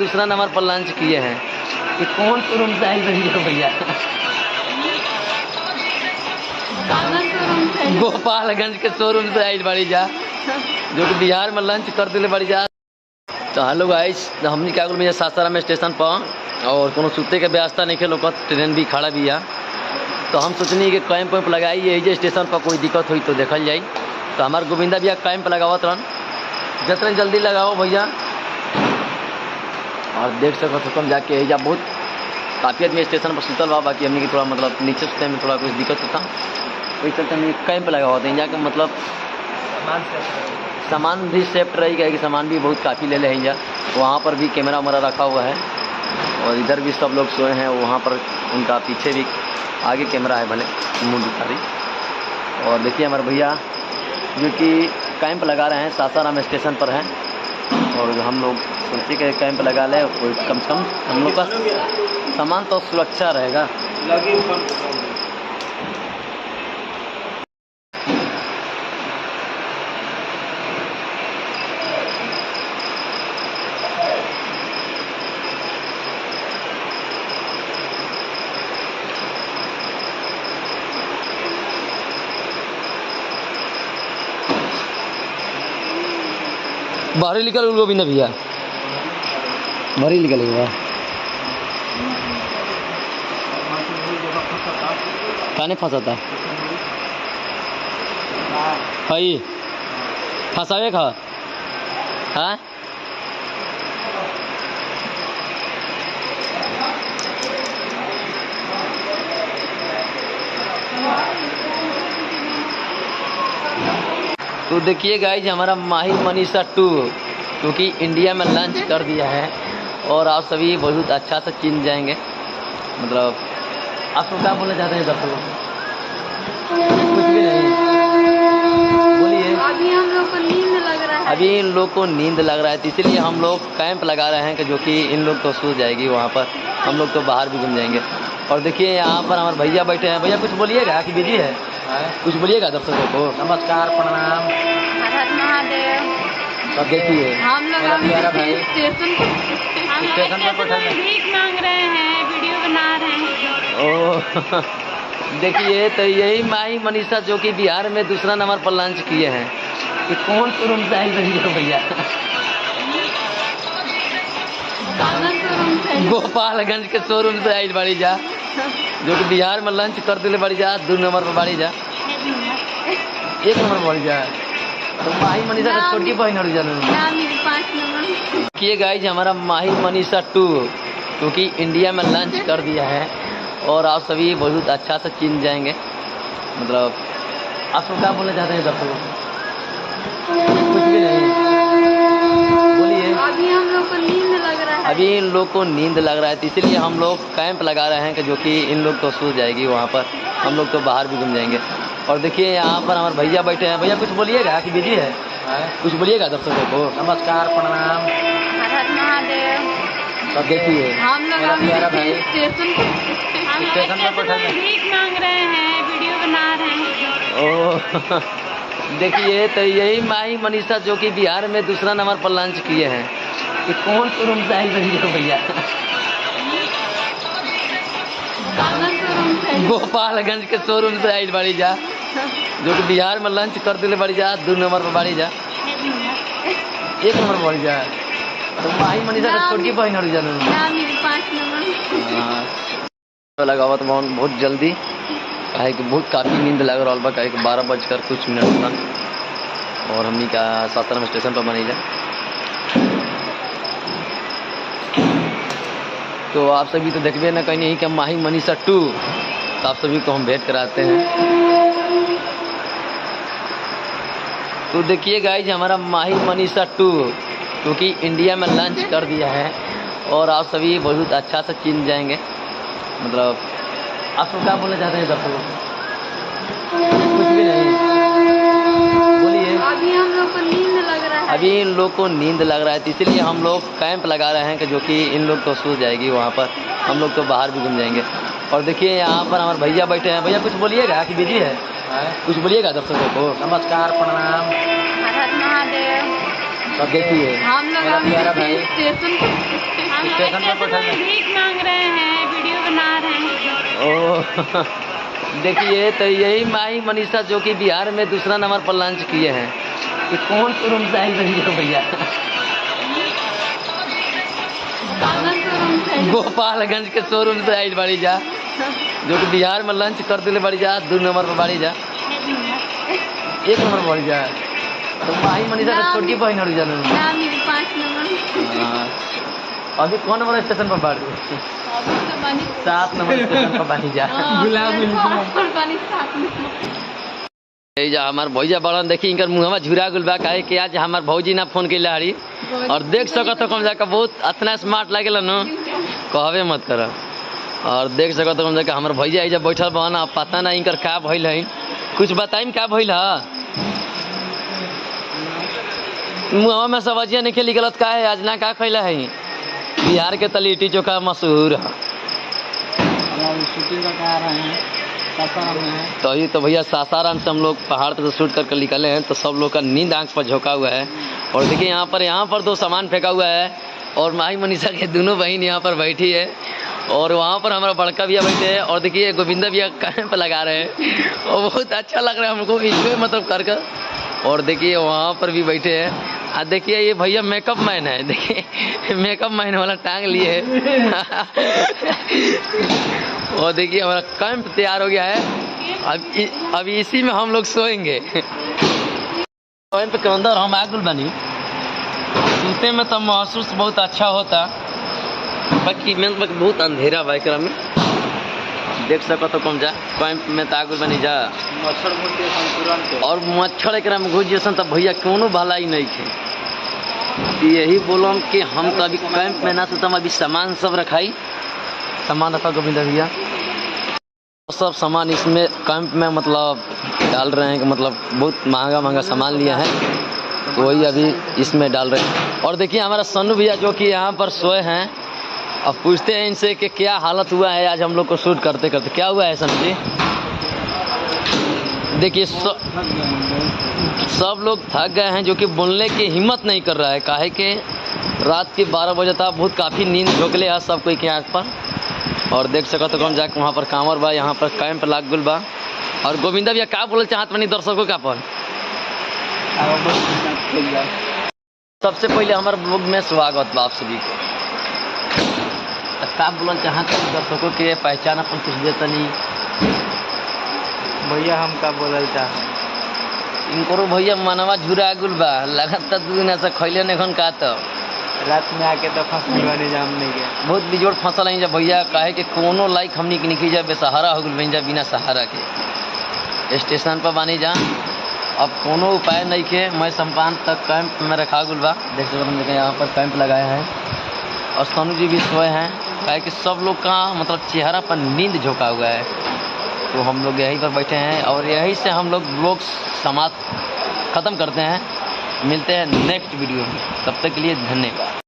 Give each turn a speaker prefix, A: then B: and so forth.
A: दूसरा नंबर पर लॉन्च किए हैं। कि कौन शोरूम से आई रही है भैया? गोपालगंज के शोरूम से आई बड़ी जा, जो कि बिहार में लॉन्च कर दिले बड़ी जा। तो हेलो गाइस, हमने क्या बोल सासाराम स्टेशन पर और कोनो सुते के व्यवस्था नहीं के, लोग ट्रेन भी खड़ा भी है। तो हम सोचनी कि कैंप वैम्प लगाई ये स्टेशन पर, कोई दिक्कत हुई तो देखल जाए। तो हमारे गोविंदा भैया कैंप लगावत रहन, जितने जल्दी लगाओ भैया। और देख सको तो कम जाके एजा बहुत काफ़ी आदमी स्टेशन पर सुतल बा, बाकी हमने की थोड़ा मतलब नीचे सुते में थोड़ा कुछ दिक्कत होता, वही चलते हमने कैंप लगा हुआ था। यहाँ के मतलब सामान भी सेफ्ट रहेगा कि सामान भी बहुत काफ़ी ले हैं। वहाँ पर भी कैमरा वैमरा रखा हुआ है और इधर भी सब लोग सोए हैं। वहाँ पर उनका पीछे भी आगे कैमरा है, भले मुँह दिखा रही। और देखिए हमारे भैया जो कि कैंप लगा रहे हैं, सासाराम स्टेशन पर हैं। और हम लोग सोचे कि कैंप लगा लें, कोई कम से कम हम लोग का सामान तो सुरक्षा रहेगा। बाहर निकल गोविंदा भैया, बाहर निकलेगा। काने फंसाता है फंसावे का हाँ? तो देखिए गाइज, हमारा माही मनीषा 2 क्योंकि इंडिया में लॉन्च कर दिया है और आप सभी बहुत अच्छा से चिन्ह जाएंगे। मतलब आपको क्या बोलना चाहते हैं दर्शकों? कुछ भी नहीं, बोलिए।
B: अभी हम लोग को नींद लग रहा है।
A: अभी इन लोग को नींद लग रहा है, तो इसलिए हम लोग कैंप लगा रहे हैं कि जो कि इन लोग तो सो जाएगी वहाँ पर, हम लोग तो बाहर भी घूम जाएंगे। और देखिए यहाँ पर हमारे भैया बैठे हैं। भैया कुछ बोलिएगा कि बिजी है? कुछ बोलिएगा दर्शकों को?
C: नमस्कार, प्रणाम,
B: हर हर महादेव।
A: अब देखिए
B: हम लोग अभी स्टेशन
C: पर
B: भीख मांग रहे हैं, वीडियो बना रहे हैं।
A: ओ देखिए, तो यही माही मनीषा जो कि बिहार में दूसरा नंबर पर लॉन्च किए हैं। कि कौन शोरूम से आई रही है भैया? गोपालगंज के शोरूम से आई बड़ी जा, जो कि बिहार में लॉन्च कर दिले बड़ी जा। 2 नंबर पर बड़ी जा, 1 नंबर पर बड़ी जा। तो माही मनीषा का छोटी बहन और जानू
B: 5 नंबर।
A: किए गाइज, हमारा माही मनीषा 2 क्योंकि इंडिया में लॉन्च कर दिया है और आप सभी बहुत अच्छा से चिन्ह जाएंगे। मतलब आपको क्या बोलना चाहते हैं दर्शकों? कुछ भी नहीं, बोलिए।
B: अभी हम लोग को नींद लग रहा है।
A: अभी इन लोग को नींद लग रहा है, तो इसलिए हम लोग कैंप लगा रहे हैं कि जो कि इन लोग तो सो जाएगी वहाँ पर, हम लोग तो बाहर भी घूम जाएंगे। और देखिए यहाँ पर हमारे भैया बैठे हैं। भैया कुछ बोलिएगा कि बिजी है? कुछ बोलिएगा दर्शकों को?
C: नमस्कार, प्रणाम,
B: हर हर महादेव।
A: अब देखिए
B: हम लोग अभी स्टेशन
C: पर
B: भीख मांग रहे हैं, वीडियो बना रहे हैं।
A: ओ देखिए, तो यही माही मनीषा जो कि बिहार में दूसरा नंबर पर लॉन्च किए हैं। कि कौन शोरूम से आई रही है भैया? गोपालगंज के शोरूम से आई बड़ी जा, जो कि बिहार में लॉन्च कर दिले बड़ी जा। 2 नंबर पर बड़ी जा, 1 नंबर पर बड़ी जा। तो माही मनीषा का छोटी बहन और जानू
B: 5 नंबर
A: लगा हुआ। तो बहुत जल्दी काहे कि बहुत काफ़ी नींद लग रहा बा, काहे कि 12 बजकर कुछ मिनट था और हमनी का सासाराम स्टेशन पर बनी जा। तो आप सभी तो देखबे ना कहीं नहीं कि माही मनीषा 2, तो आप सभी को हम भेंट कराते हैं। तो देखिए गाइज, हमारा माही मनीषा 2 क्योंकि इंडिया में लॉन्च कर दिया है और आप सभी बहुत अच्छा से चिन्ह जाएंगे। मतलब आपको क्या बोलना चाहते हैं दर्शकों? कुछ भी नहीं, बोलिए।
B: अभी हम लोग को नींद लग रहा है।
A: अभी इन लोग को नींद लग रहा है, तो इसलिए हम लोग कैंप लगा रहे हैं कि जो कि इन लोग तो सो जाएगी वहाँ पर, हम लोग तो बाहर भी घूम जाएंगे। और देखिए यहाँ पर हमारे भैया बैठे हैं। भैया कुछ बोलिएगा कि बिजी है? कुछ बोलिएगा दर्शकों को?
C: नमस्कार, प्रणाम,
B: हर हर महादेव।
A: अब देखिए
B: हम लोग अभी स्टेशन
C: स्टेशन पे बैठल है।
B: भीख मांग रहे हैं, वीडियो बना रहे हैं।
A: ओ देखिए, तो यही माही मनीषा जो कि बिहार में दूसरा नंबर पर लॉन्च किए हैं। ये कौन शोरूम से आई रही है भैया? गोपालगंज के शोरूम से आई बड़ी जा, जो कि बिहार में लॉन्च कर दिले बड़ी जा, 2 नंबर पर बड़ी जा, 1 नंबर पर बड़ी जा। तो माही मनीषा का छोटकी बहन और जाना
B: 5 नंबर।
A: अभी कौन नंबर स्टेशन पर बाढ़? 7 नंबर स्टेशन पर बाढ़ी जा। हमार भौजा बड़न देखी इनकर मुहवा झुरा गुल बा, काहे कि आज हमार भौजी ना फोन कैले हरी और देख सकत हो कम जाकर बहुत इतना स्मार्ट लागेला न, कहबे मत कर। और देख सकत हो कम जाकर हमार भौजा एजा बैठल बा ना, पता ना इनकर का भइल है, कुछ बताइम का भइल है? मुहवा में सब्जियां निकली गलत का है, आज ना का खैला है? बिहार के लिट्टी चोखा मशहूर है।
C: शूटिंग का रहे हैं सासाराम में है।
A: तो ये तो भैया सासाराम से हम लोग पहाड़ पर शूट करके निकले हैं, तो सब लोग का नींद आंख पर झोंका हुआ है। और देखिए यहाँ पर 2 सामान फेंका हुआ है और माही मनीषा के दोनों बहन यहाँ पर बैठी है और वहाँ पर हमारा बड़का भैया बैठे हैं और देखिए गोविंदा भैया कैंप लगा रहे हैं और बहुत अच्छा लग रहा है हमको इंजॉय मतलब कर। और देखिए वहाँ पर भी बैठे हैं। देखिए ये भैया मेकअप मैन है, देखिए मेकअप मैन वाला टांग लिए है। और देखिए हमारा कैंप तैयार हो गया है, अब इसी में हम लोग सोएंगे। कैंप के अंदर हम आगुल बनी सूते में तो महसूस बहुत अच्छा होता, बाकी में बहुत अंधेरा बाइक में देख सको तो कम जा। कैंप में तो आगुल बनी जा
C: मच्छर तुरंत
A: और मच्छर एक में घुस जैसन तब भैया क्यों भलाई नहीं थे। यही बोलम कि हम तो अभी कैंप में ना सुतम, अभी सामान सब रखाई, सामान रखा गोविंदा भैया, सब सामान इसमें कैंप में मतलब डाल रहे हैं कि मतलब बहुत महंगा सामान लिया है, तो वही अभी इसमें डाल रहे हैं। और देखिए हमारा सन्नू भैया जो कि यहाँ पर सोए हैं, अब पूछते हैं इनसे कि क्या हालत हुआ है आज हम लोग को शूट करते करते, क्या हुआ है सन्नू जी? देखिए सब लोग थक गए हैं, जो कि बोलने की हिम्मत नहीं कर रहा है, काहे कि रात के 12 बजे तक बहुत काफ़ी नींद झोंकले है सब कोई के आँख पर। और देख सको तो कम जाके वहाँ पर कांवर बा, यहाँ पर कैंप लाग गुल बा। और गोविंदा भैया का बोले चाहत बनी दर्शकों का पर? सबसे पहले हमारे ब्लॉग में स्वागत बा आप सभी को। का बोलना चाहते दर्शकों के पहचान अपन कुछ देता नहीं
C: भैया, हम का बोलल चाह
A: इनको भैया मनवा झुरा गुल बा, लगातार 2 दिन ऐसा खैले नहीं का, तो
C: रात में आके तो फंस जाम नहीं गया,
A: बहुत बिजोड़ फंसल है जब भैया, काहे कि कोनो लाइक हमनी के निकली जा बेसहारा हो गई जा, बिना सहारा के स्टेशन पर बानी जा, अब कोनो उपाय नहीं के। मैं सम्पान तक कैंप में रखा गुल बा, देख सकते यहाँ पर कैंप लगाया है और सोनू जी भी सोए हैं, काहे कि सब लोग का मतलब चेहरा पर नींद झोंका हुआ है, तो हम लोग यहीं पर बैठे हैं और यहीं से हम लोग ब्लॉग समाप्त ख़त्म करते हैं। मिलते हैं नेक्स्ट वीडियो में, तब तक के लिए धन्यवाद।